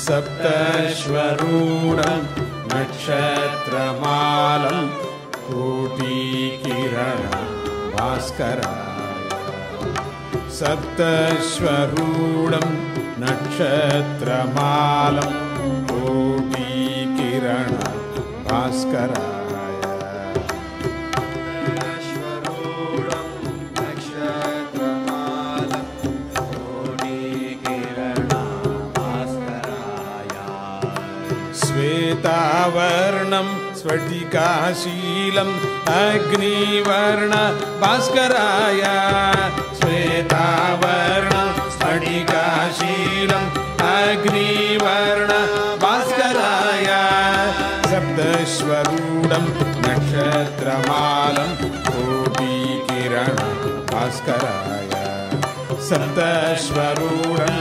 सप्तश्वरूढं नक्षत्रमालं कोटिकिरण भास्कराय सप्तश्वरूढं नक्षत्रमालं कोटिकिरण भास्कराय श्वेतावर्णं स्फटिकाशीलम् अग्निवर्ण भास्कराय श्वेतावर्णं स्फटिकाशीलम् अग्निवर्ण भास्कराय सप्तश्वरूढं नक्षत्रमालं कोटिकिरण भास्कराय सप्तश्वरूढं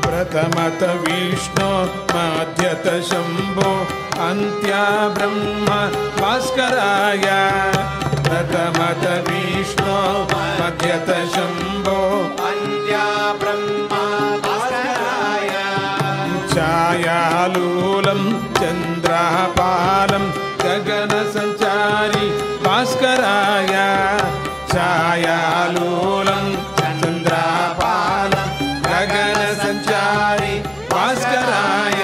प्रथमत विष्णु मध्यत शंभो अन्त्या ब्रह्म भास्कराय प्रथमत विष्णु मध्यत शंभो अन्त्या ब्रह्म भास्कराय छायालूलं चन्द्रापालं गगन संचारी भास्कराय छायालूलं चन्द्रापालं गगन संचारी भास्कराय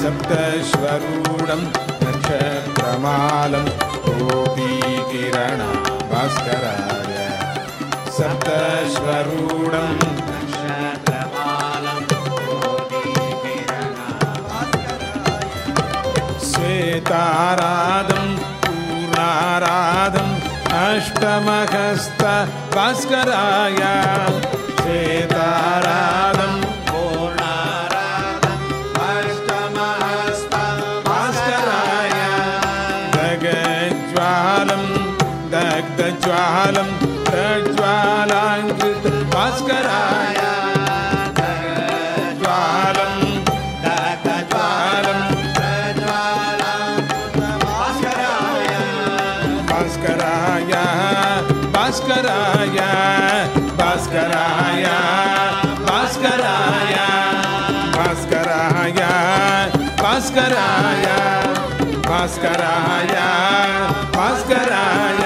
सप्तश्वरूढं नक्षत्रमालं कोटिकिरण भास्कराय सप्तश्वरूढं नक्षत्रमालं कोटिकिरण भास्कराय श्वेताराधं पूर्णाराधं अष्टमहस्त भास्कराय श्वेताराधं पूर्णाराधं अष्टमहस्त भास्कराय दग्धज्वालं दग्धज्वालं प्रज्वालाङ्कृत भास्कराय दग्धज्वालं दग्धज्वालं प्रज्वालाङ्कृत भास्कराय भास्कराय भास्कराय भास्कराय भास्कराय भास्कराय भास्कराय भास्कराय भास्कराय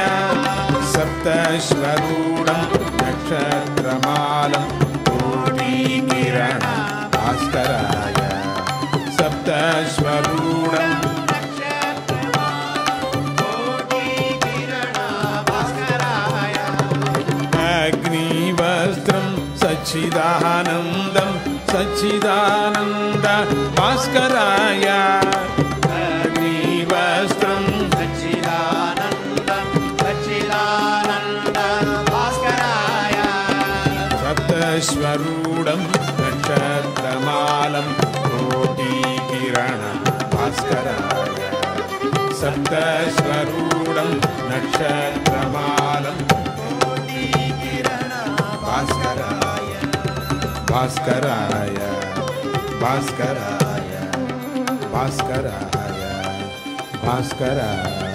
सप्तश्वरूढं नक्षत्रमालं कोटिकिरण भास्कराय सप्तश्वरूढं अग्निवस्त्रं सच्चिदानन्दं सच्चिदानन्द भास्कराय अग्निवस्त्रं सच्चिदानन्दं सच्चिदानन्द भास्कराय सप्तश्वरूढं नक्षत्रमालं कोटिकिरण भास्कराय सप्तश्वरूढं नक्षत्रमालं भास्कराय भास्कराय भास्कराय भास्कराय भास्कराय